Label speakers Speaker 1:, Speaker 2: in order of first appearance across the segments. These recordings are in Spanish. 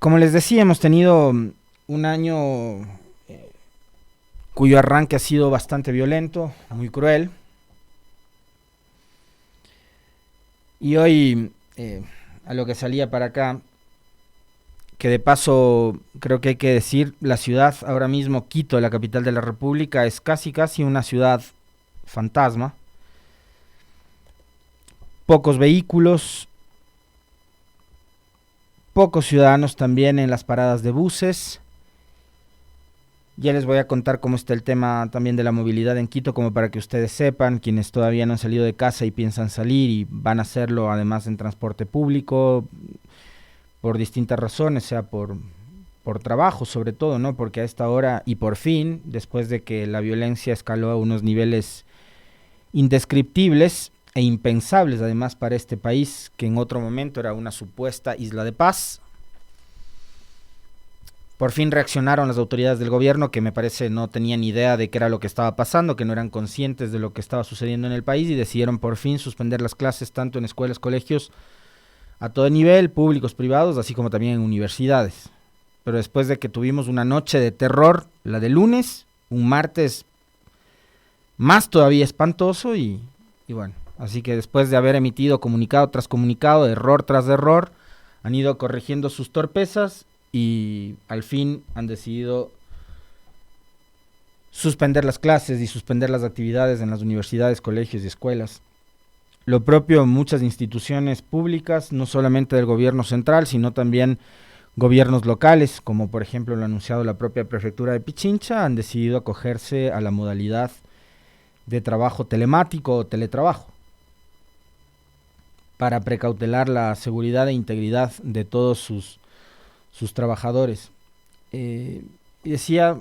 Speaker 1: Como les decía, hemos tenido un año cuyo arranque ha sido bastante violento, muy cruel. Y hoy, a lo que salía para acá, que de paso creo que hay que decir, la ciudad ahora mismo, Quito, la capital de la República, es casi una ciudad fantasma. Pocos vehículos, pocos ciudadanos también en las paradas de buses. Ya les voy a contar cómo está el tema también de la movilidad en Quito, como para que ustedes sepan, quienes todavía no han salido de casa y piensan salir y van a hacerlo además en transporte público, por distintas razones, sea por trabajo sobre todo, ¿no? Porque a esta hora y por fin, después de que la violencia escaló a unos niveles indescriptibles e impensables además para este país, que en otro momento era una supuesta isla de paz, por fin reaccionaron las autoridades del gobierno, que me parece no tenían idea de qué era lo que estaba pasando, que no eran conscientes de lo que estaba sucediendo en el país, y decidieron por fin suspender las clases tanto en escuelas, colegios, a todo nivel, públicos, privados, así como también en universidades. Pero después de que tuvimos una noche de terror, la de lunes, un martes más todavía espantoso y bueno, así que después de haber emitido comunicado tras comunicado, error tras error, han ido corrigiendo sus torpezas y al fin han decidido suspender las clases y suspender las actividades en las universidades, colegios y escuelas. Lo propio muchas instituciones públicas, no solamente del gobierno central, sino también gobiernos locales, como por ejemplo lo ha anunciado la propia prefectura de Pichincha, han decidido acogerse a la modalidad de trabajo telemático o teletrabajo para precautelar la seguridad e integridad de todos sus trabajadores. Decía,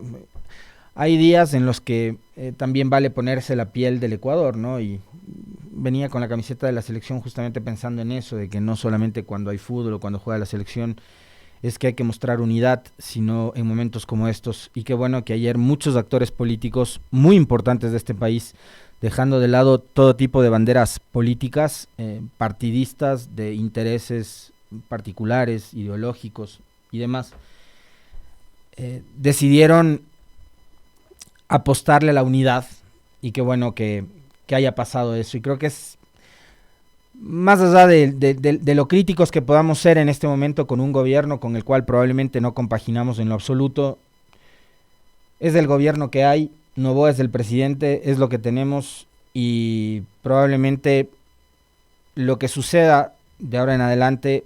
Speaker 1: hay días en los que también vale ponerse la piel del Ecuador, ¿no? Y venía con la camiseta de la selección justamente pensando en eso, de que no solamente cuando hay fútbol o cuando juega la selección es que hay que mostrar unidad, sino en momentos como estos. Y qué bueno que ayer muchos actores políticos muy importantes de este país, dejando de lado todo tipo de banderas políticas, partidistas, de intereses particulares, ideológicos y demás, decidieron apostarle a la unidad, y qué bueno que haya pasado eso. Y creo que es más allá de lo críticos que podamos ser en este momento con un gobierno con el cual probablemente no compaginamos en lo absoluto, es el gobierno que hay, Noboa es el presidente, es lo que tenemos, y probablemente lo que suceda de ahora en adelante,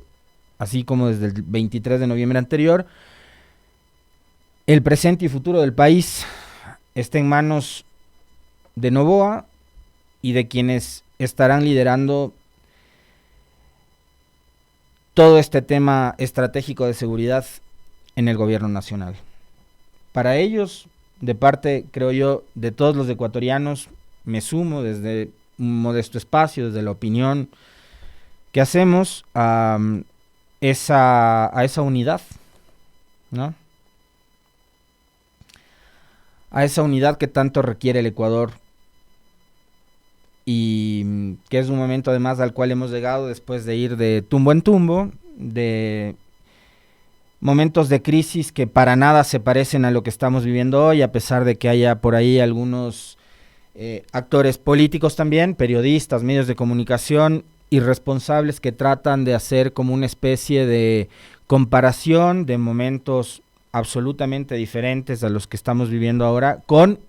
Speaker 1: así como desde el 23 de noviembre anterior, el presente y futuro del país está en manos de Noboa y de quienes estarán liderando todo este tema estratégico de seguridad en el gobierno nacional. Para ellos, de parte, creo yo, de todos los ecuatorianos, me sumo desde un modesto espacio, desde la opinión que hacemos a esa unidad, ¿no? A esa unidad que tanto requiere el Ecuador y que es un momento además al cual hemos llegado después de ir de tumbo en tumbo, de momentos de crisis que para nada se parecen a lo que estamos viviendo hoy, a pesar de que haya por ahí algunos actores políticos también, periodistas, medios de comunicación, irresponsables que tratan de hacer como una especie de comparación de momentos absolutamente diferentes a los que estamos viviendo ahora con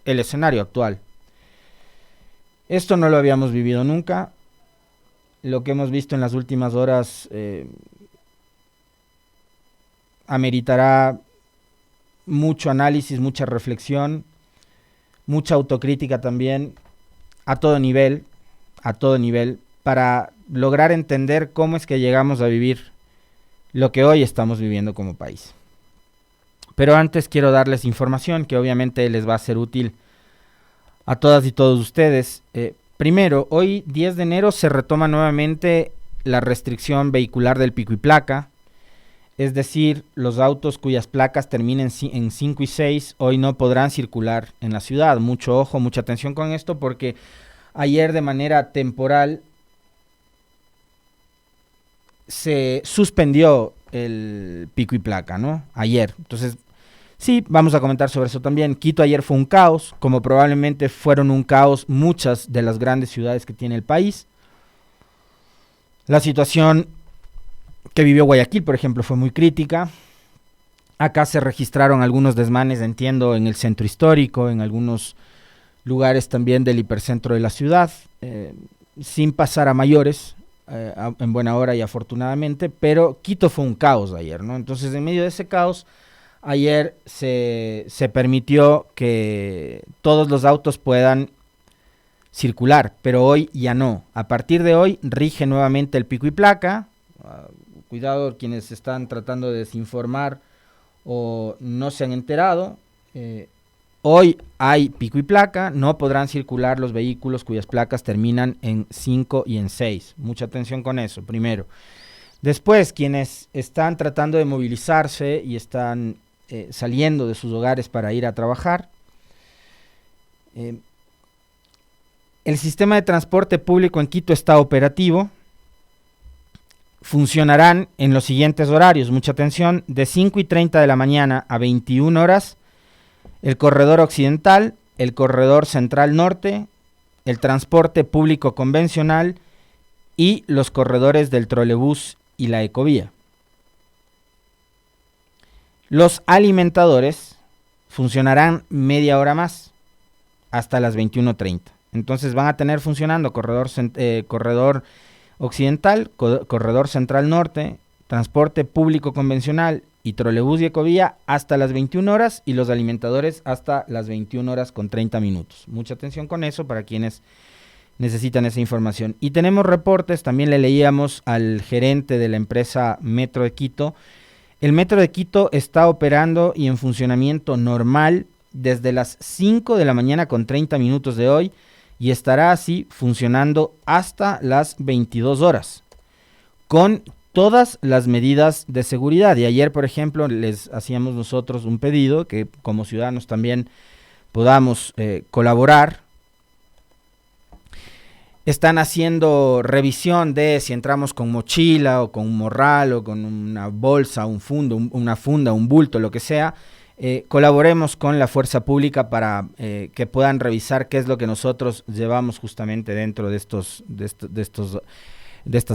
Speaker 1: el escenario actual. Esto no lo habíamos vivido nunca. Lo que hemos visto en las últimas horas ameritará mucho análisis, mucha reflexión, mucha autocrítica también, a todo nivel, para lograr entender cómo es que llegamos a vivir lo que hoy estamos viviendo como país. Pero antes quiero darles información que obviamente les va a ser útil a todas y todos ustedes. Primero, hoy 10 de enero se retoma nuevamente la restricción vehicular del pico y placa, es decir, los autos cuyas placas terminen en 5 y 6 hoy no podrán circular en la ciudad. Mucho ojo, mucha atención con esto, porque ayer de manera temporal se suspendió el pico y placa, ¿no? Ayer. Entonces, sí, vamos a comentar sobre eso también. Quito ayer fue un caos, como probablemente fueron un caos muchas de las grandes ciudades que tiene el país. La situación que vivió Guayaquil, por ejemplo, fue muy crítica. Acá se registraron algunos desmanes, entiendo, en el centro histórico, en algunos lugares también del hipercentro de la ciudad, sin pasar a mayores, en buena hora y afortunadamente, pero Quito fue un caos ayer, ¿no? Entonces, en medio de ese caos, ayer se permitió que todos los autos puedan circular, pero hoy ya no. A partir de hoy rige nuevamente el pico y placa. Cuidado quienes están tratando de desinformar o no se han enterado. Hoy hay pico y placa, no podrán circular los vehículos cuyas placas terminan en 5 y en 6. Mucha atención con eso, primero. Después, quienes están tratando de movilizarse y están saliendo de sus hogares para ir a trabajar, el sistema de transporte público en Quito está operativo. Funcionarán en los siguientes horarios, mucha atención, de 5:30 de la mañana a 21 horas, el corredor occidental, el corredor central norte, el transporte público convencional y los corredores del trolebús y la ecovía. Los alimentadores funcionarán media hora más, hasta las 21:30. Entonces van a tener funcionando corredor occidental, corredor central norte, transporte público convencional y trolebús y ecovía hasta las 21 horas y los alimentadores hasta las 21 horas con 30 minutos. Mucha atención con eso para quienes necesitan esa información. Y tenemos reportes, también le leíamos al gerente de la empresa Metro de Quito. El Metro de Quito está operando y en funcionamiento normal desde las 5 de la mañana con 30 minutos de hoy y estará así funcionando hasta las 22 horas, con todas las medidas de seguridad. Y ayer, por ejemplo, les hacíamos nosotros un pedido que como ciudadanos también podamos colaborar. Están haciendo revisión de si entramos con mochila o con un morral o con una bolsa, un una funda, un bulto, lo que sea. Colaboremos con la fuerza pública para que puedan revisar qué es lo que nosotros llevamos justamente dentro de estas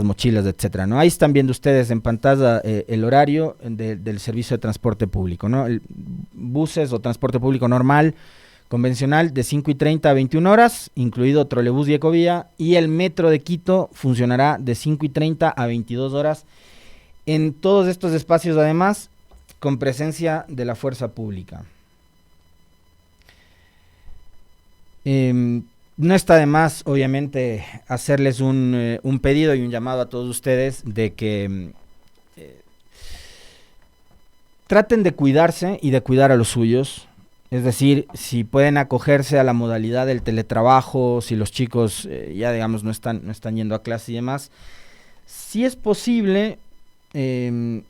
Speaker 1: mochilas, etcétera, ¿no? Ahí están viendo ustedes en pantalla el horario del servicio de transporte público, ¿no? Buses o transporte público normal, convencional, de 5:30 a 21 horas, incluido trolebús y ecovía, y el Metro de Quito funcionará de 5:30 a 22 horas. En todos estos espacios, además, con presencia de la fuerza pública. No está de más, obviamente, hacerles un pedido y un llamado a todos ustedes de que traten de cuidarse y de cuidar a los suyos. Es decir, si pueden acogerse a la modalidad del teletrabajo, si los chicos ya digamos no están yendo a clase y demás, si es posible, en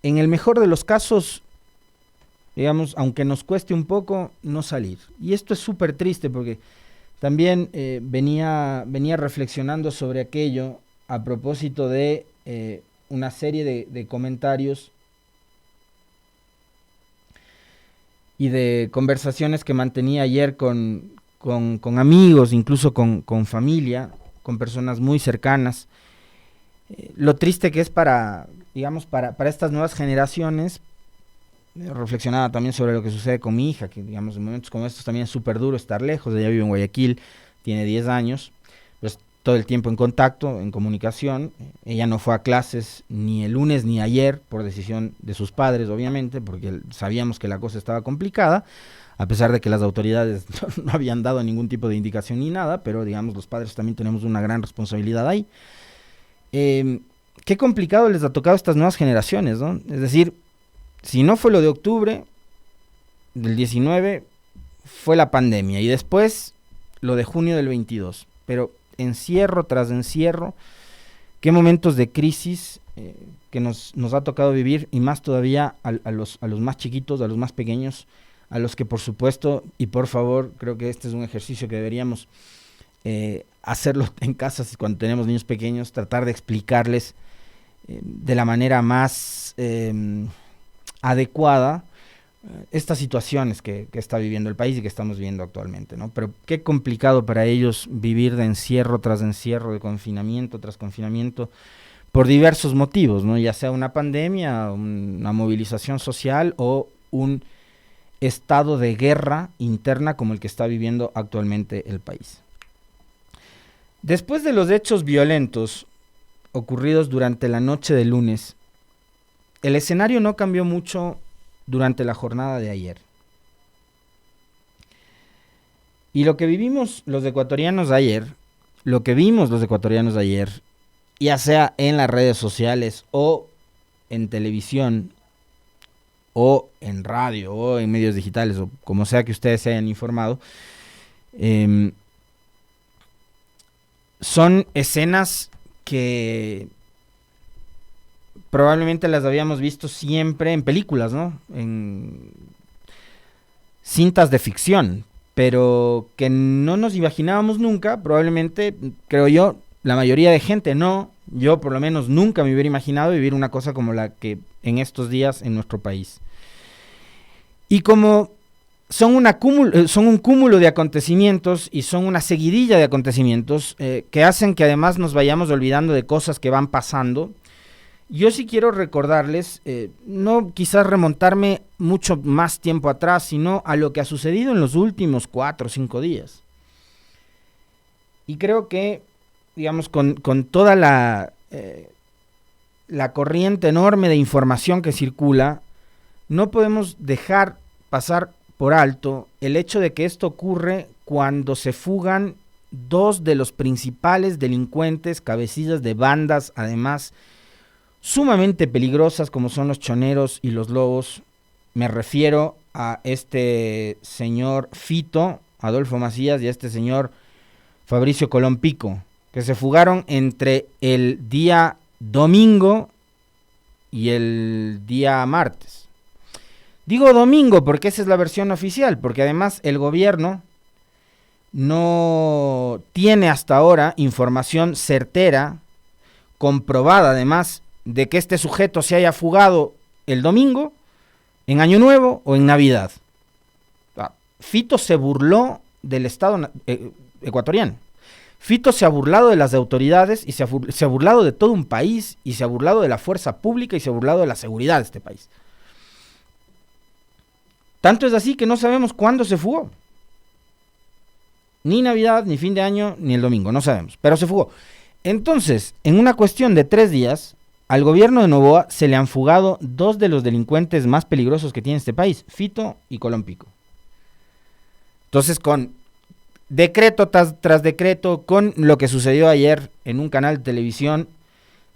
Speaker 1: el mejor de los casos, digamos, aunque nos cueste un poco, no salir. Y esto es súper triste porque también venía reflexionando sobre aquello a propósito de una serie de comentarios y de conversaciones que mantenía ayer con amigos, incluso con familia, con personas muy cercanas. Lo triste que es para estas nuevas generaciones. Reflexionaba también sobre lo que sucede con mi hija, que digamos en momentos como estos también es súper duro estar lejos. Ella vive en Guayaquil, tiene 10 años, pues todo el tiempo en contacto, en comunicación. Ella no fue a clases ni el lunes ni ayer por decisión de sus padres, obviamente, porque sabíamos que la cosa estaba complicada, a pesar de que las autoridades no habían dado ningún tipo de indicación ni nada, pero digamos los padres también tenemos una gran responsabilidad ahí. Qué complicado les ha tocado a estas nuevas generaciones, ¿no? Es decir, si no fue lo de octubre del 19, fue la pandemia y después lo de junio del 22, pero encierro tras encierro, qué momentos de crisis que nos ha tocado vivir, y más todavía a los más chiquitos, a los más pequeños, a los que por supuesto y por favor, creo que este es un ejercicio que deberíamos hacerlo en casa cuando tenemos niños pequeños, tratar de explicarles de la manera más adecuada estas situaciones que está viviendo el país y que estamos viviendo actualmente, ¿no? Pero qué complicado para ellos vivir de encierro tras encierro, de confinamiento tras confinamiento, por diversos motivos, ¿no? Ya sea una pandemia, una movilización social o un estado de guerra interna como el que está viviendo actualmente el país. Después de los hechos violentos ocurridos durante la noche de lunes, el escenario no cambió mucho durante la jornada de ayer. Y lo que vivimos los ecuatorianos ayer, lo que vimos los ecuatorianos ayer, ya sea en las redes sociales o en televisión o en radio o en medios digitales o como sea que ustedes se hayan informado, son escenas que probablemente las habíamos visto siempre en películas, ¿no? En cintas de ficción, pero que no nos imaginábamos nunca, probablemente, creo yo, la mayoría de gente no, yo por lo menos nunca me hubiera imaginado vivir una cosa como la que en estos días en nuestro país. Y como son un cúmulo de acontecimientos y son una seguidilla de acontecimientos que hacen que además nos vayamos olvidando de cosas que van pasando. Yo sí quiero recordarles, no quizás remontarme mucho más tiempo atrás, sino a lo que ha sucedido en los últimos 4 o 5 días. Y creo que, digamos, con toda la corriente enorme de información que circula, no podemos dejar pasar por alto el hecho de que esto ocurre cuando se fugan 2 de los principales delincuentes, cabecillas de bandas, además sumamente peligrosas como son los choneros y los lobos. Me refiero a este señor Fito, Adolfo Macías, y a este señor Fabricio Colón Pico, que se fugaron entre el día domingo y el día martes. Digo domingo porque esa es la versión oficial, porque además el gobierno no tiene hasta ahora información certera, comprobada además, de que este sujeto se haya fugado el domingo, en Año Nuevo o en Navidad. Fito se burló del Estado ecuatoriano. Fito se ha burlado de las autoridades y se ha burlado de todo un país y se ha burlado de la fuerza pública y se ha burlado de la seguridad de este país. Tanto es así que no sabemos cuándo se fugó. Ni Navidad, ni fin de año, ni el domingo, no sabemos, pero se fugó. Entonces, en una cuestión de 3 días, al gobierno de Noboa se le han fugado 2 de los delincuentes más peligrosos que tiene este país, Fito y Colón Pico. Entonces, con decreto tras decreto, con lo que sucedió ayer en un canal de televisión,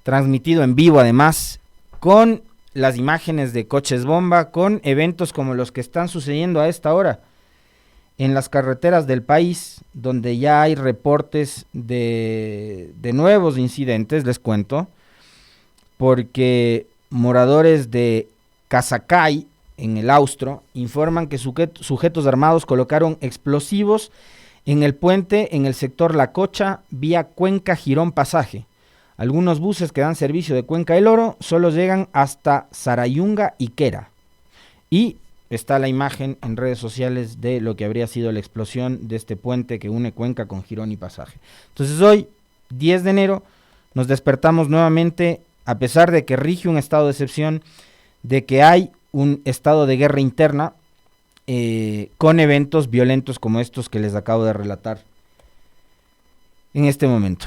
Speaker 1: transmitido en vivo además, con las imágenes de coches bomba, con eventos como los que están sucediendo a esta hora en las carreteras del país, donde ya hay reportes de nuevos incidentes, les cuento, porque moradores de Casacay, en el Austro, informan que sujetos armados colocaron explosivos en el puente en el sector La Cocha, vía Cuenca Girón Pasaje. Algunos buses que dan servicio de Cuenca El Oro solo llegan hasta Sarayunga y Quera. Y está la imagen en redes sociales de lo que habría sido la explosión de este puente que une Cuenca con Girón y Pasaje. Entonces hoy, 10 de enero, nos despertamos nuevamente, a pesar de que rige un estado de excepción, de que hay un estado de guerra interna, con eventos violentos como estos que les acabo de relatar en este momento.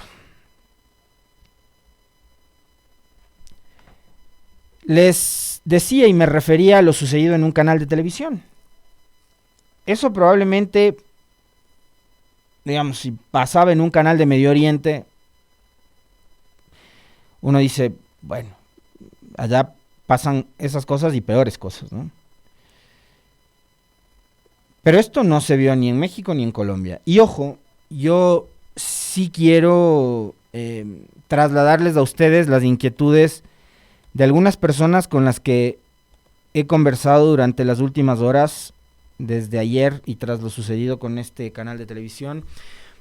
Speaker 1: Les decía y me refería a lo sucedido en un canal de televisión. Eso probablemente, digamos, si pasaba en un canal de Medio Oriente, uno dice, bueno, allá pasan esas cosas y peores cosas, ¿no? Pero esto no se vio ni en México ni en Colombia. Y ojo, yo sí quiero trasladarles a ustedes las inquietudes de algunas personas con las que he conversado durante las últimas horas, desde ayer y tras lo sucedido con este canal de televisión,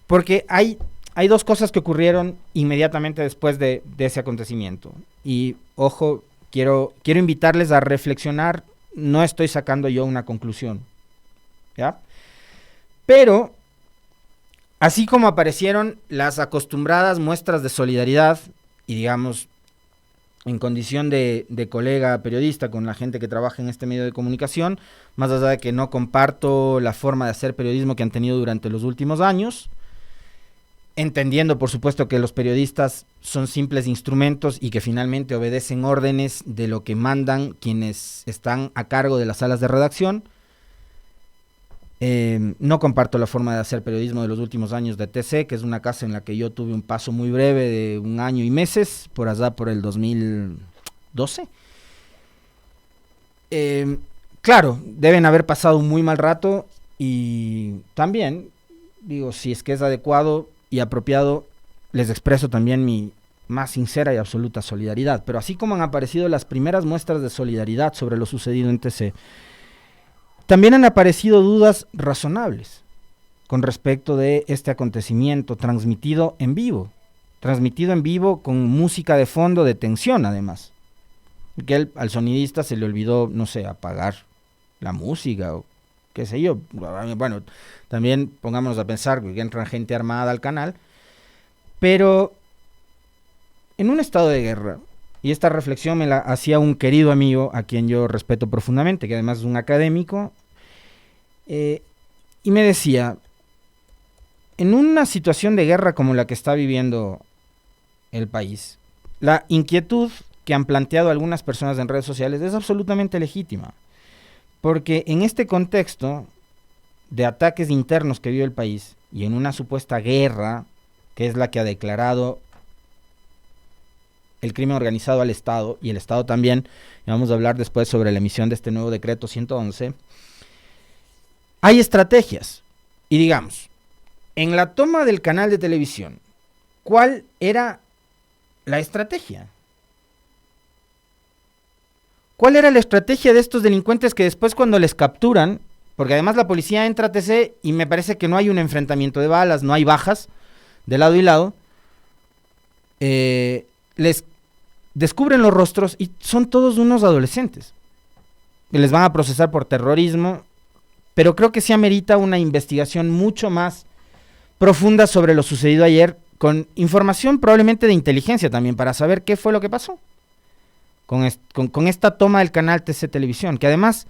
Speaker 1: porque hay 2 cosas que ocurrieron inmediatamente después de ese acontecimiento. y ojo, quiero invitarles a reflexionar, no estoy sacando yo una conclusión, ¿ya? Pero, así como aparecieron las acostumbradas muestras de solidaridad, y digamos, en condición de colega periodista con la gente que trabaja en este medio de comunicación, más allá de que no comparto la forma de hacer periodismo que han tenido durante los últimos años, entendiendo por supuesto que los periodistas son simples instrumentos y que finalmente obedecen órdenes de lo que mandan quienes están a cargo de las salas de redacción. No comparto la forma de hacer periodismo de los últimos años de TC, que es una casa en la que yo tuve un paso muy breve de 1 año y meses, por allá por el 2012. Claro, deben haber pasado un muy mal rato y también, digo, si es que es adecuado y apropiado, les expreso también mi más sincera y absoluta solidaridad. Pero así como han aparecido las primeras muestras de solidaridad sobre lo sucedido en TC, también han aparecido dudas razonables con respecto de este acontecimiento transmitido en vivo con música de fondo de tensión además. Que al sonidista se le olvidó, no sé, apagar la música o qué sé yo. Bueno, también pongámonos a pensar que entran gente armada al canal, pero en un estado de guerra, y esta reflexión me la hacía un querido amigo a quien yo respeto profundamente, que además es un académico, y me decía, en una situación de guerra como la que está viviendo el país, la inquietud que han planteado algunas personas en redes sociales es absolutamente legítima, porque en este contexto de ataques internos que vive el país, y en una supuesta guerra, que es la que ha declarado el crimen organizado al Estado, y el Estado también, y vamos a hablar después sobre la emisión de este nuevo decreto 111, hay estrategias. Y digamos, en la toma del canal de televisión, ¿cuál era la estrategia? ¿Cuál era la estrategia de estos delincuentes que después cuando les capturan, porque además la policía entra a TC y me parece que no hay un enfrentamiento de balas, no hay bajas de lado y lado, les descubren los rostros y son todos unos adolescentes que les van a procesar por terrorismo, pero creo que sí amerita una investigación mucho más profunda sobre lo sucedido ayer, con información probablemente de inteligencia también, para saber qué fue lo que pasó con esta toma del canal TC Televisión, que además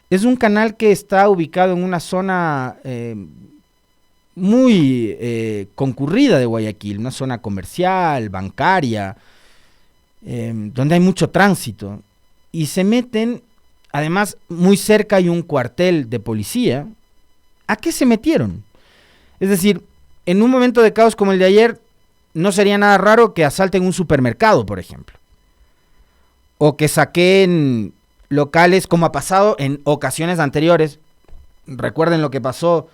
Speaker 1: es un canal que está ubicado en una zona muy concurrida de Guayaquil, una zona comercial, bancaria, donde hay mucho tránsito, y se meten, además muy cerca hay un cuartel de policía. ¿A qué se metieron? Es decir, en un momento de caos como el de ayer, no sería nada raro que asalten un supermercado, por ejemplo, o que saquen locales, como ha pasado en ocasiones anteriores. Recuerden lo que pasó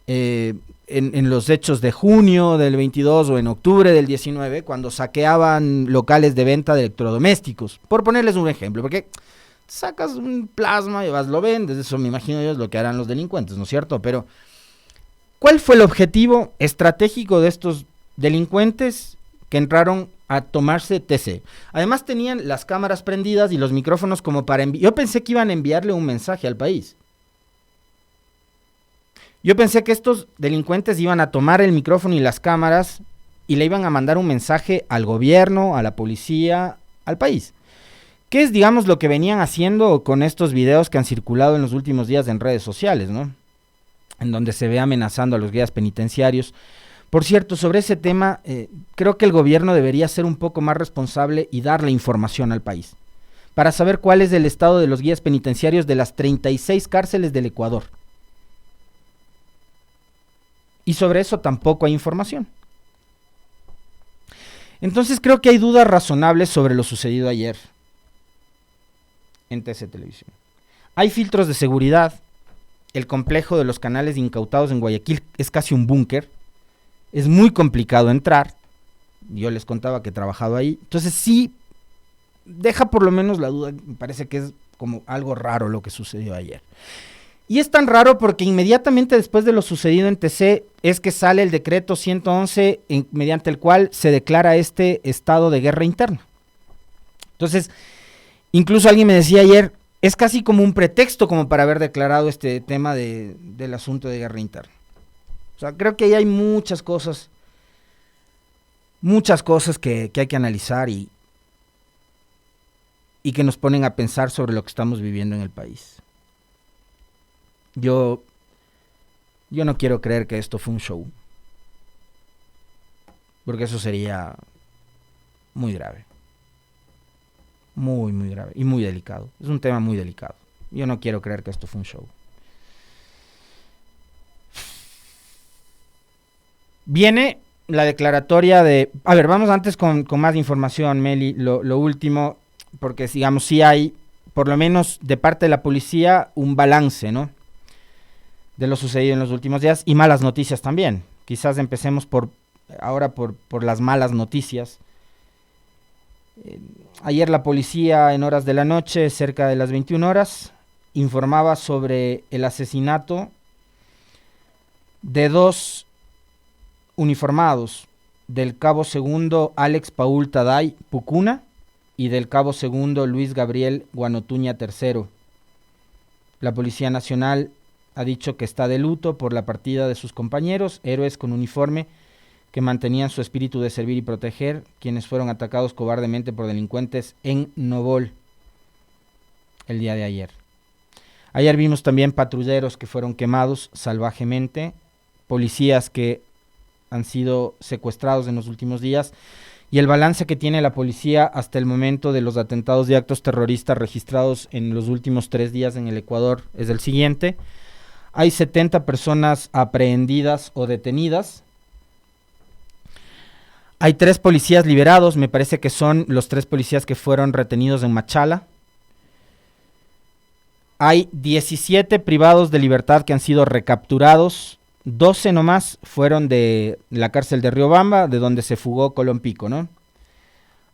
Speaker 1: en los hechos de junio del 22 o en octubre del 19, cuando saqueaban locales de venta de electrodomésticos, por ponerles un ejemplo, porque sacas un plasma y lo vendes, eso me imagino yo es lo que harán los delincuentes, ¿no es cierto? Pero, ¿cuál fue el objetivo estratégico de estos delincuentes que entraron a tomarse TC? Además tenían las cámaras prendidas y los micrófonos como para enviar. Yo pensé que iban a enviarle un mensaje al país. Yo pensé que estos delincuentes iban a tomar el micrófono y las cámaras y le iban a mandar un mensaje al gobierno, a la policía, al país. ¿Qué es, digamos, lo que venían haciendo con estos videos que han circulado en los últimos días en redes sociales, ¿no? En donde se ve amenazando a los guías penitenciarios. Por cierto, sobre ese tema, creo que el gobierno debería ser un poco más responsable y darle información al país, para saber cuál es el estado de los guías penitenciarios de las 36 cárceles del Ecuador. Y sobre eso tampoco hay información. Entonces creo que hay dudas razonables sobre lo sucedido ayer en TC Televisión. Hay filtros de seguridad. El complejo de los canales incautados en Guayaquil es casi un búnker. Es muy complicado entrar. Yo les contaba que he trabajado ahí. Entonces sí, deja por lo menos la duda. Me parece que es como algo raro lo que sucedió ayer. Y es tan raro porque inmediatamente después de lo sucedido en TC es que sale el decreto 111 mediante el cual se declara este estado de guerra interna. Entonces, incluso alguien me decía ayer, es casi como un pretexto como para haber declarado este tema del asunto de guerra interna. O sea, creo que ahí hay muchas cosas que hay que analizar y que nos ponen a pensar sobre lo que estamos viviendo en el país. Yo no quiero creer que esto fue un show, porque eso sería muy grave. Muy, muy grave y muy delicado. Es un tema muy delicado. Yo no quiero creer que esto fue un show. Viene la declaratoria de... A ver, vamos antes con más información, Meli. Lo último, porque digamos, sí hay, por lo menos de parte de la policía, un balance, ¿no?, de lo sucedido en los últimos días y malas noticias también. Quizás empecemos por las malas noticias. Ayer la policía, en horas de la noche, cerca de las 21 horas, informaba sobre el asesinato de 2 uniformados, del cabo segundo Alex Paul Taday Pucuna y del cabo segundo Luis Gabriel Guanotuña III. La Policía Nacional ha dicho que está de luto por la partida de sus compañeros, héroes con uniforme que mantenían su espíritu de servir y proteger, quienes fueron atacados cobardemente por delincuentes en Novol el día de ayer. Ayer vimos también patrulleros que fueron quemados salvajemente, policías que han sido secuestrados en los últimos días, y el balance que tiene la policía hasta el momento de los atentados y actos terroristas registrados en los últimos 3 días en el Ecuador es el siguiente. Hay 70 personas aprehendidas o detenidas. Hay 3 policías liberados, me parece que son los 3 policías que fueron retenidos en Machala. Hay 17 privados de libertad que han sido recapturados. 12 nomás fueron de la cárcel de Riobamba, de donde se fugó Colón Pico, ¿no?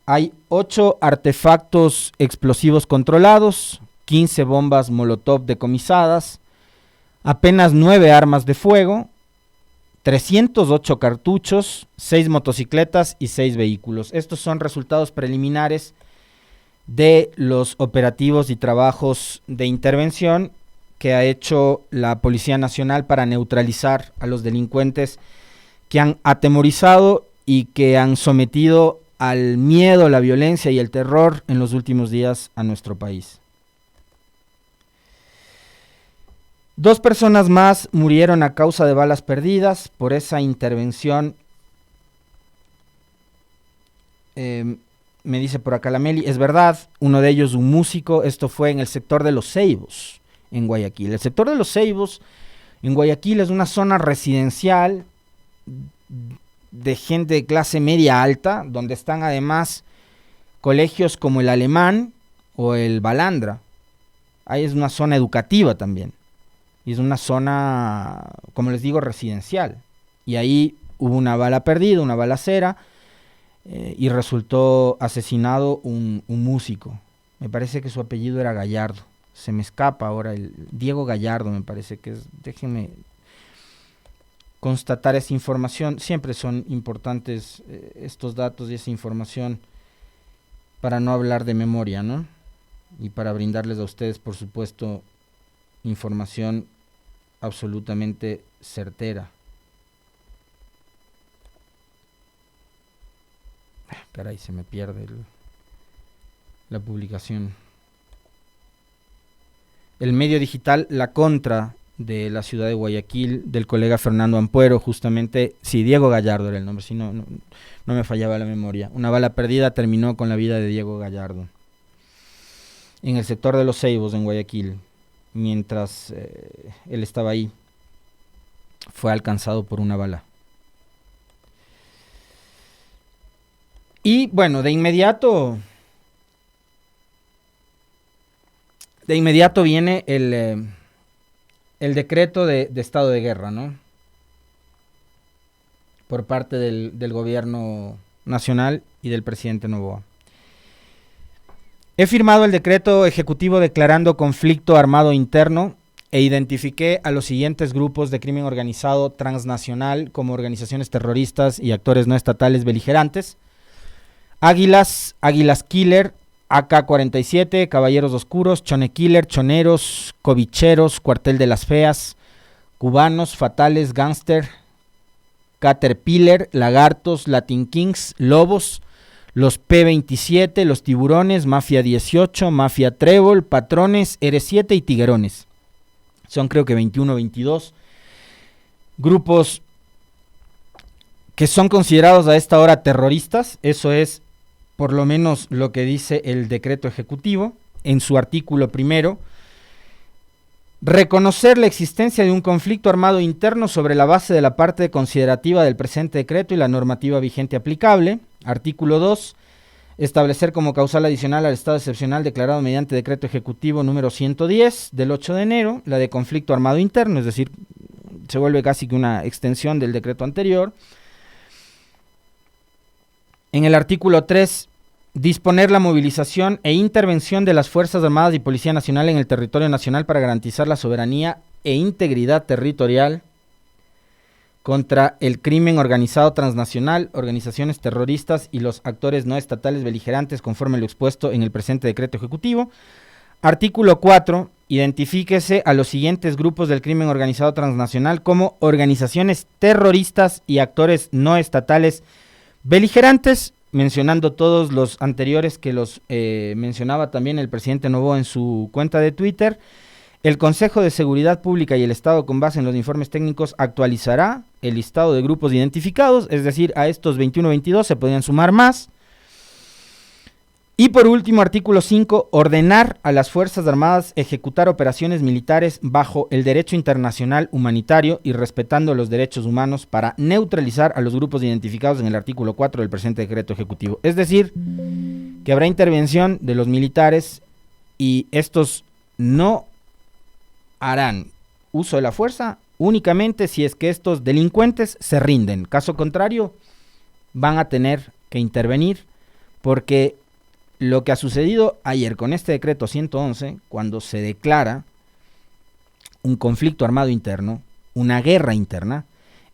Speaker 1: Hay 8 artefactos explosivos controlados, 15 bombas Molotov decomisadas, apenas 9 armas de fuego, 308 cartuchos, 6 motocicletas y 6 vehículos. Estos son resultados preliminares de los operativos y trabajos de intervención que ha hecho la Policía Nacional para neutralizar a los delincuentes que han atemorizado y que han sometido al miedo, la violencia y el terror en los últimos días a nuestro país. 2 personas más murieron a causa de balas perdidas por esa intervención. Me dice por acá la Meli, es verdad, uno de ellos un músico, esto fue en el sector de Los Ceibos, en Guayaquil. El sector de Los Ceibos, en Guayaquil, es una zona residencial de gente de clase media alta, donde están además colegios como el Alemán o el Balandra. Ahí es una zona educativa también. Y es una zona, como les digo, residencial. Y ahí hubo una bala perdida, una balacera, y resultó asesinado un músico. Me parece que su apellido era Gallardo. Se me escapa ahora, Diego Gallardo me parece que es. Déjenme constatar esa información. Siempre son importantes estos datos y esa información para no hablar de memoria, ¿no? Y para brindarles a ustedes, por supuesto, información absolutamente certera. Caray, se me pierde la publicación. El medio digital La Contra de la ciudad de Guayaquil, del colega Fernando Ampuero, justamente, sí, Diego Gallardo era el nombre, si no me fallaba la memoria. Una bala perdida terminó con la vida de Diego Gallardo en el sector de Los Ceibos, en Guayaquil, mientras él estaba ahí. Fue alcanzado por una bala. Y bueno, de inmediato viene el decreto de estado de guerra, ¿no? Por parte del gobierno nacional y del presidente Noboa. He firmado el decreto ejecutivo declarando conflicto armado interno e identifiqué a los siguientes grupos de crimen organizado transnacional como organizaciones terroristas y actores no estatales beligerantes: Águilas Killer, AK-47, Caballeros Oscuros, Chone Killer, Choneros, Covicheros, Cuartel de las Feas, Cubanos, Fatales, Gangster, Caterpillar, Lagartos, Latin Kings, Lobos, los P-27, los Tiburones, Mafia 18, Mafia Trébol, Patrones, R7 y Tiguerones. Son creo que 21 o 22 grupos que son considerados a esta hora terroristas. Eso es por lo menos lo que dice el decreto ejecutivo en su artículo primero. Reconocer la existencia de un conflicto armado interno sobre la base de la parte considerativa del presente decreto y la normativa vigente aplicable. Artículo 2. Establecer como causal adicional al estado excepcional declarado mediante decreto ejecutivo número 110 del 8 de enero, la de conflicto armado interno, es decir, se vuelve casi que una extensión del decreto anterior. En el artículo 3, disponer la movilización e intervención de las Fuerzas Armadas y Policía Nacional en el territorio nacional para garantizar la soberanía e integridad territorial contra el crimen organizado transnacional, organizaciones terroristas y los actores no estatales beligerantes conforme lo expuesto en el presente decreto ejecutivo. Artículo 4. Identifíquese a los siguientes grupos del crimen organizado transnacional como organizaciones terroristas y actores no estatales beligerantes, mencionando todos los anteriores que los mencionaba también el presidente Noboa en su cuenta de Twitter. El Consejo de Seguridad Pública y el Estado, con base en los informes técnicos, actualizará el listado de grupos identificados, es decir, a estos 21-22 se podrían sumar más. Y por último, artículo 5, ordenar a las Fuerzas Armadas ejecutar operaciones militares bajo el derecho internacional humanitario y respetando los derechos humanos para neutralizar a los grupos identificados en el artículo 4 del presente decreto ejecutivo. Es decir, que habrá intervención de los militares y estos no harán uso de la fuerza únicamente si es que estos delincuentes se rinden. Caso contrario, van a tener que intervenir, porque lo que ha sucedido ayer con este decreto 111, cuando se declara un conflicto armado interno, una guerra interna,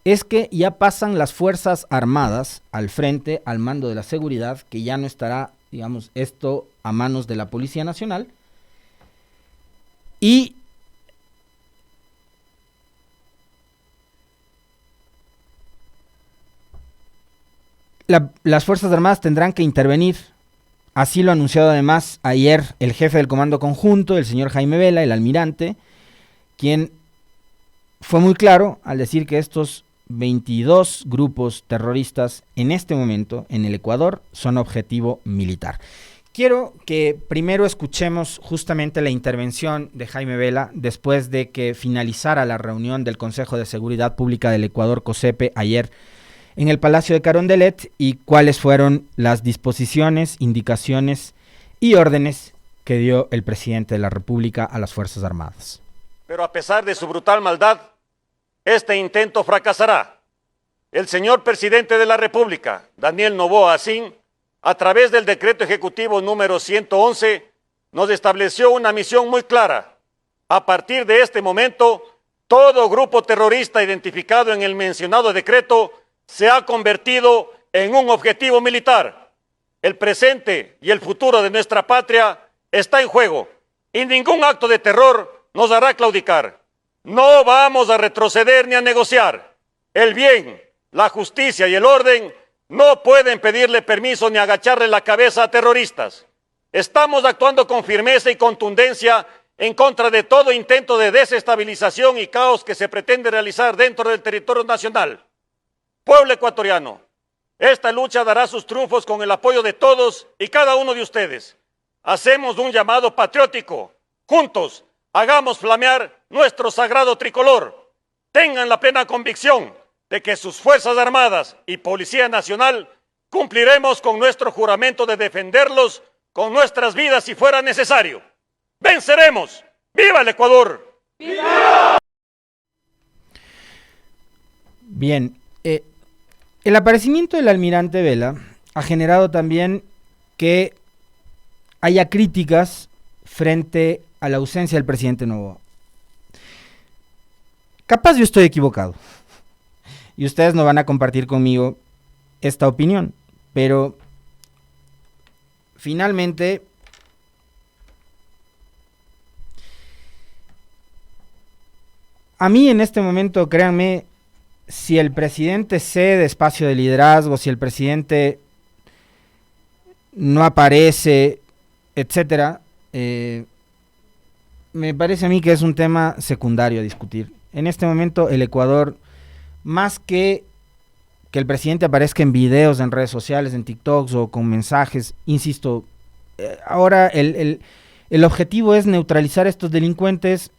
Speaker 1: es que ya pasan las Fuerzas Armadas al frente, al mando de la seguridad, que ya no estará, digamos, esto a manos de la Policía Nacional, y las Fuerzas Armadas tendrán que intervenir. Así lo ha anunciado además ayer el jefe del Comando Conjunto, el señor Jaime Vela, el almirante, quien fue muy claro al decir que estos 22 grupos terroristas en este momento en el Ecuador son objetivo militar. Quiero que primero escuchemos justamente la intervención de Jaime Vela después de que finalizara la reunión del Consejo de Seguridad Pública del Ecuador, COSEPE, ayer en el Palacio de Carondelet, y cuáles fueron las disposiciones, indicaciones y órdenes que dio el presidente de la República a las Fuerzas Armadas.
Speaker 2: Pero a pesar de su brutal maldad, este intento fracasará. El señor presidente de la República, Daniel Noboa Asín, a través del decreto ejecutivo número 111, nos estableció una misión muy clara. A partir de este momento, todo grupo terrorista identificado en el mencionado decreto se ha convertido en un objetivo militar. El presente y el futuro de nuestra patria está en juego y ningún acto de terror nos hará claudicar. No vamos a retroceder ni a negociar. El bien, la justicia y el orden no pueden pedirle permiso ni agacharle la cabeza a terroristas. Estamos actuando con firmeza y contundencia en contra de todo intento de desestabilización y caos que se pretende realizar dentro del territorio nacional. Pueblo ecuatoriano, esta lucha dará sus triunfos con el apoyo de todos y cada uno de ustedes. Hacemos un llamado patriótico. Juntos, hagamos flamear nuestro sagrado tricolor. Tengan la plena convicción de que sus Fuerzas Armadas y Policía Nacional cumpliremos con nuestro juramento de defenderlos con nuestras vidas si fuera necesario. ¡Venceremos! ¡Viva el Ecuador! ¡Viva!
Speaker 1: Bien, el aparecimiento del almirante Vela ha generado también que haya críticas frente a la ausencia del presidente Noboa. Capaz yo estoy equivocado y ustedes no van a compartir conmigo esta opinión, pero finalmente A mí en este momento, créanme, si el presidente cede espacio de liderazgo, si el presidente no aparece, etcétera, me parece a mí que es un tema secundario a discutir. En este momento el Ecuador, más que el presidente aparezca en videos, en redes sociales, en TikToks o con mensajes, insisto, ahora el objetivo es neutralizar a estos delincuentes,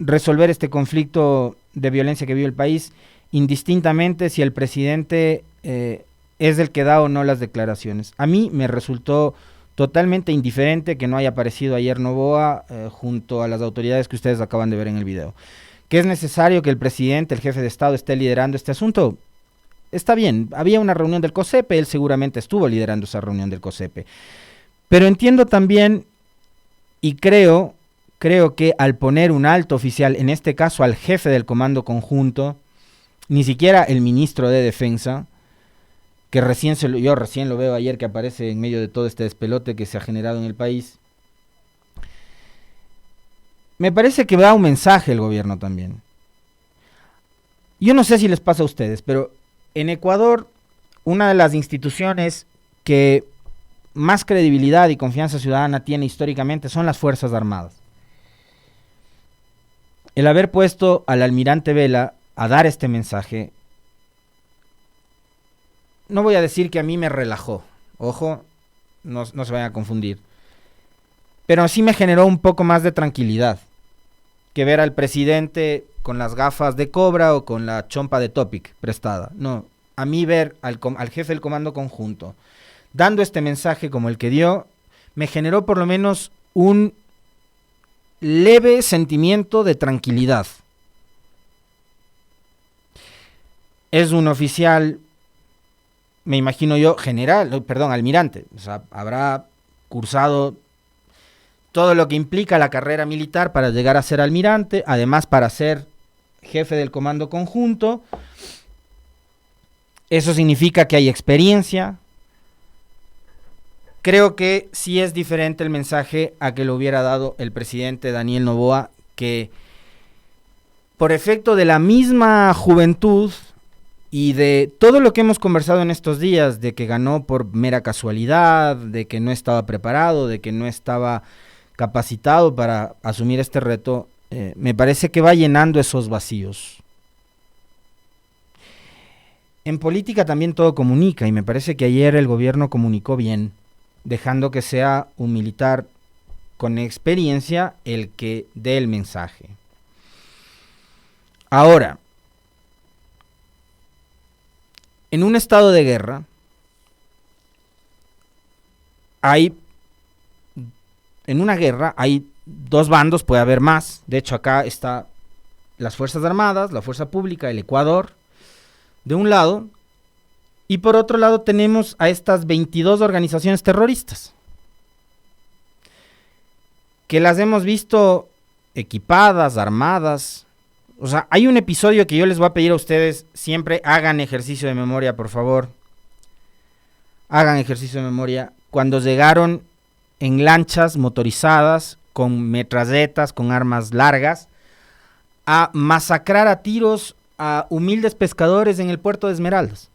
Speaker 1: resolver este conflicto de violencia que vive el país, indistintamente si el presidente es el que da o no las declaraciones. A mí me resultó totalmente indiferente que no haya aparecido ayer Noboa junto a las autoridades que ustedes acaban de ver en el video. ¿Que es necesario que el presidente, el jefe de Estado, esté liderando este asunto? Está bien, había una reunión del COSEPE, él seguramente estuvo liderando esa reunión del COSEPE. Pero entiendo también y creo que al poner un alto oficial, en este caso al jefe del Comando Conjunto, ni siquiera el ministro de Defensa, que yo recién lo veo ayer que aparece en medio de todo este despelote que se ha generado en el país, me parece que da un mensaje el gobierno también. Yo no sé si les pasa a ustedes, pero en Ecuador, una de las instituciones que más credibilidad y confianza ciudadana tiene históricamente son las Fuerzas Armadas. El haber puesto al almirante Vela a dar este mensaje, no voy a decir que a mí me relajó, ojo, no se vayan a confundir, pero sí me generó un poco más de tranquilidad que ver al presidente con las gafas de Cobra o con la chompa de Topic prestada. No, a mí ver al jefe del Comando Conjunto dando este mensaje como el que dio, me generó por lo menos un leve sentimiento de tranquilidad. Es un oficial, me imagino yo, almirante, o sea, habrá cursado todo lo que implica la carrera militar para llegar a ser almirante, además para ser jefe del Comando Conjunto. Eso significa que hay experiencia. Creo que sí es diferente el mensaje a que lo hubiera dado el presidente Daniel Noboa, que por efecto de la misma juventud y de todo lo que hemos conversado en estos días, de que ganó por mera casualidad, de que no estaba preparado, de que no estaba capacitado para asumir este reto, me parece que va llenando esos vacíos. En política también todo comunica, y me parece que ayer el gobierno comunicó bien, dejando que sea un militar con experiencia el que dé el mensaje. Ahora, en un estado de guerra, en una guerra hay dos bandos, puede haber más. De hecho, acá está las Fuerzas Armadas, la Fuerza Pública, el Ecuador, de un lado, y por otro lado tenemos a estas 22 organizaciones terroristas, que las hemos visto equipadas, armadas. O sea, hay un episodio que yo les voy a pedir a ustedes, siempre hagan ejercicio de memoria, por favor. Hagan ejercicio de memoria. Cuando llegaron en lanchas motorizadas, con metralletas, con armas largas, a masacrar a tiros a humildes pescadores en el puerto de Esmeraldas.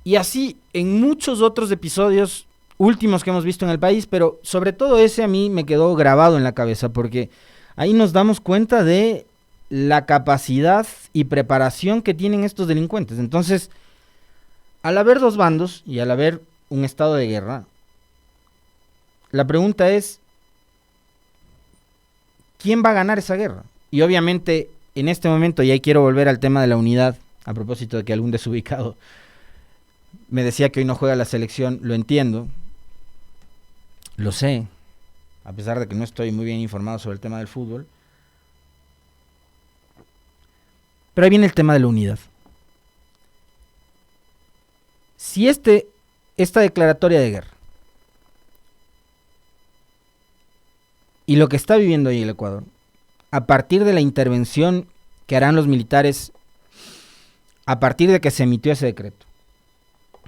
Speaker 1: Y así en muchos otros episodios últimos que hemos visto en el país, pero sobre todo ese a mí me quedó grabado en la cabeza, porque ahí nos damos cuenta de la capacidad y preparación que tienen estos delincuentes. Entonces, al haber dos bandos y al haber un estado de guerra, la pregunta es, ¿quién va a ganar esa guerra? Y obviamente, en este momento, y ahí quiero volver al tema de la unidad, a propósito de que algún desubicado me decía que hoy no juega la selección, lo entiendo, lo sé, a pesar de que no estoy muy bien informado sobre el tema del fútbol. Pero ahí viene el tema de la unidad. Si esta declaratoria de guerra y lo que está viviendo hoy el Ecuador, a partir de la intervención que harán los militares, a partir de que se emitió ese decreto,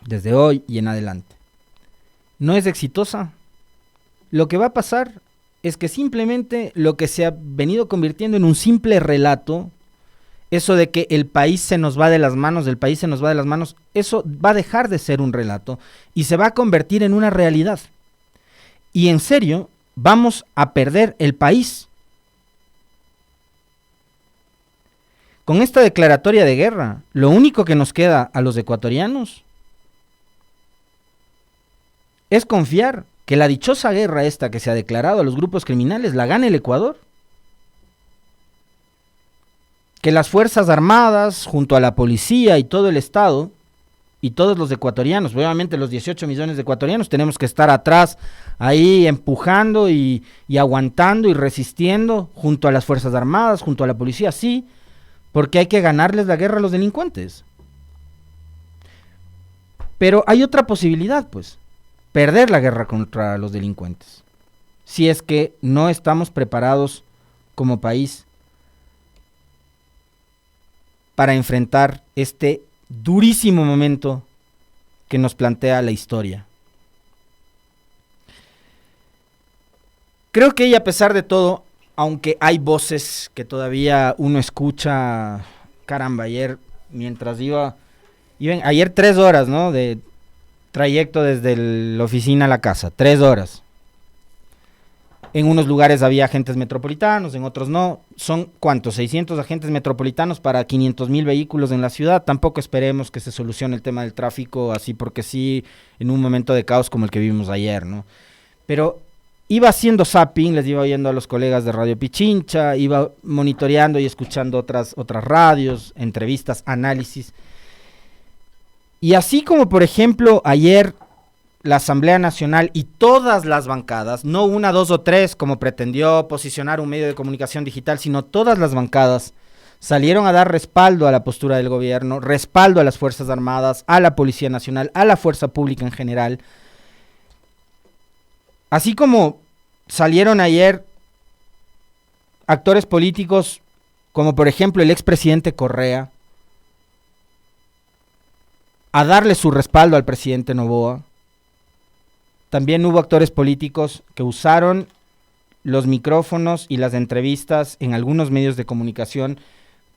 Speaker 1: desde hoy y en adelante, no es exitosa, lo que va a pasar es que simplemente lo que se ha venido convirtiendo en un simple relato, eso de que el país se nos va de las manos, eso va a dejar de ser un relato y se va a convertir en una realidad. Y en serio, vamos a perder el país. Con esta declaratoria de guerra, lo único que nos queda a los ecuatorianos es confiar que la dichosa guerra esta que se ha declarado a los grupos criminales la gane el Ecuador. Que las Fuerzas Armadas, junto a la policía y todo el Estado, y todos los ecuatorianos, obviamente los 18 millones de ecuatorianos, tenemos que estar atrás, ahí empujando y aguantando y resistiendo, junto a las Fuerzas Armadas, junto a la policía, sí, porque hay que ganarles la guerra a los delincuentes. Pero hay otra posibilidad, pues, perder la guerra contra los delincuentes, si es que no estamos preparados como país para enfrentar este durísimo momento que nos plantea la historia. Creo que, y a pesar de todo, aunque hay voces que todavía uno escucha, caramba, ayer mientras ayer 3 horas, ¿no?, de trayecto desde la oficina a la casa, 3 horas. En unos lugares había agentes metropolitanos, en otros no. Son, ¿cuántos? 600 agentes metropolitanos para 500,000 vehículos en la ciudad. Tampoco esperemos que se solucione el tema del tráfico así porque sí, en un momento de caos como el que vivimos ayer, ¿no? Pero iba haciendo zapping, les iba oyendo a los colegas de Radio Pichincha, iba monitoreando y escuchando otras radios, entrevistas, análisis. Y así como, por ejemplo, ayer la Asamblea Nacional y todas las bancadas, no una, dos o tres, como pretendió posicionar un medio de comunicación digital, sino todas las bancadas salieron a dar respaldo a la postura del gobierno, respaldo a las Fuerzas Armadas, a la Policía Nacional, a la Fuerza Pública en general. Así como salieron ayer actores políticos, como por ejemplo el expresidente Correa, a darle su respaldo al presidente Noboa, también hubo actores políticos que usaron los micrófonos y las entrevistas en algunos medios de comunicación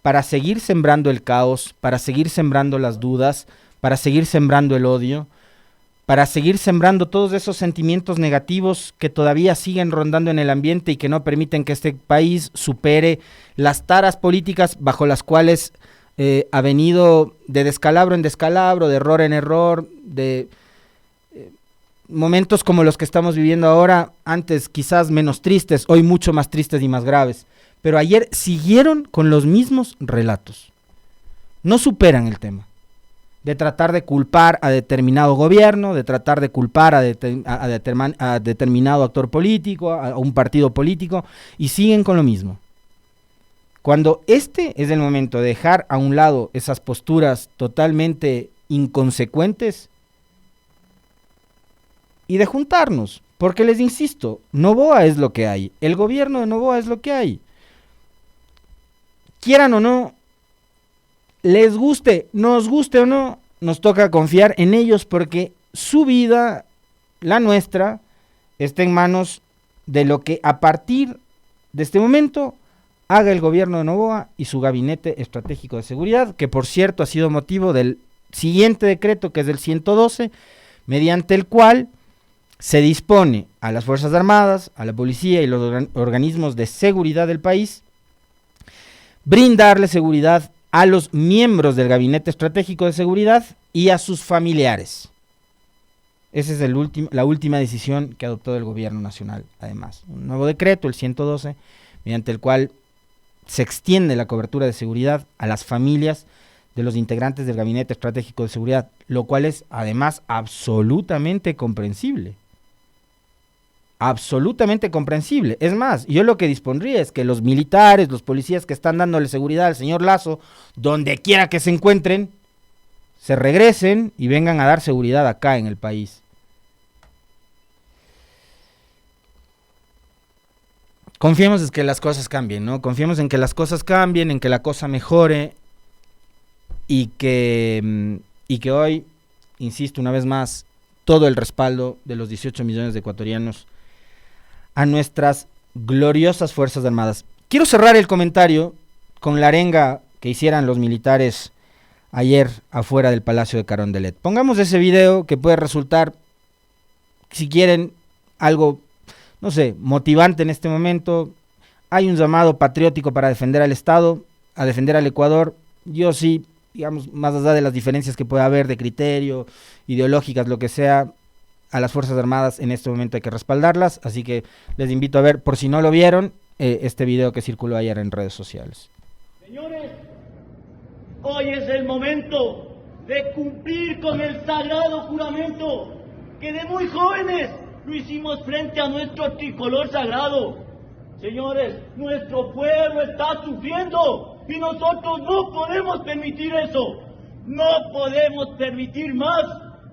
Speaker 1: para seguir sembrando el caos, para seguir sembrando las dudas, para seguir sembrando el odio, para seguir sembrando todos esos sentimientos negativos que todavía siguen rondando en el ambiente y que no permiten que este país supere las taras políticas bajo las cuales ha venido de descalabro en descalabro, de error en error, de momentos como los que estamos viviendo ahora, antes quizás menos tristes, hoy mucho más tristes y más graves, pero ayer siguieron con los mismos relatos. No superan el tema de tratar de culpar a determinado gobierno, de tratar de culpar a determinado actor político, a un partido político, y siguen con lo mismo. Cuando este es el momento de dejar a un lado esas posturas totalmente inconsecuentes y de juntarnos, porque les insisto, Noboa es lo que hay, el gobierno de Noboa es lo que hay. Quieran o no, les guste, nos guste o no, nos toca confiar en ellos porque su vida, la nuestra, está en manos de lo que a partir de este momento haga el gobierno de Noboa y su gabinete estratégico de seguridad, que por cierto ha sido motivo del siguiente decreto, que es el 112, mediante el cual se dispone a las Fuerzas Armadas, a la policía y los organismos de seguridad del país brindarle seguridad a los miembros del Gabinete Estratégico de Seguridad y a sus familiares. Esa es la última decisión que adoptó el gobierno nacional, además. Un nuevo decreto, el 112, mediante el cual se extiende la cobertura de seguridad a las familias de los integrantes del Gabinete Estratégico de Seguridad, lo cual es además absolutamente comprensible. Absolutamente comprensible. Es más, yo lo que dispondría es que los militares, los policías que están dándole seguridad al señor Lazo, donde quiera que se encuentren, se regresen y vengan a dar seguridad acá en el país. Confiemos en que las cosas cambien, ¿no? Confiemos en que las cosas cambien, en que la cosa mejore y que hoy, insisto una vez más, todo el respaldo de los 18 millones de ecuatorianos a nuestras gloriosas Fuerzas Armadas. Quiero cerrar el comentario con la arenga que hicieran los militares ayer afuera del Palacio de Carondelet. Pongamos ese video que puede resultar, si quieren, algo, no sé, motivante en este momento. Hay un llamado patriótico para defender al Estado, a defender al Ecuador. Yo sí, digamos, más allá de las diferencias que pueda haber de criterio, ideológicas, lo que sea, a las Fuerzas Armadas en este momento hay que respaldarlas, así que les invito a ver, por si no lo vieron, este video que circuló ayer en redes sociales.
Speaker 3: Señores, hoy es el momento de cumplir con el sagrado juramento que de muy jóvenes lo hicimos frente a nuestro tricolor sagrado. Señores, nuestro pueblo está sufriendo y nosotros no podemos permitir eso. No podemos permitir más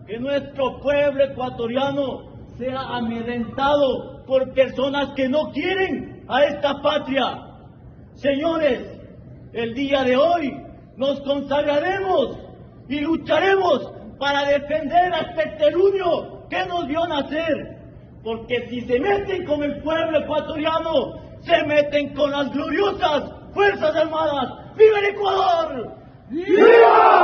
Speaker 3: que nuestro pueblo ecuatoriano sea amedrentado por personas que no quieren a esta patria. Señores, el día de hoy nos consagraremos y lucharemos para defender a este terruño que nos vio nacer. Porque si se meten con el pueblo ecuatoriano, se meten con las gloriosas Fuerzas Armadas. ¡Viva el Ecuador! ¡Viva!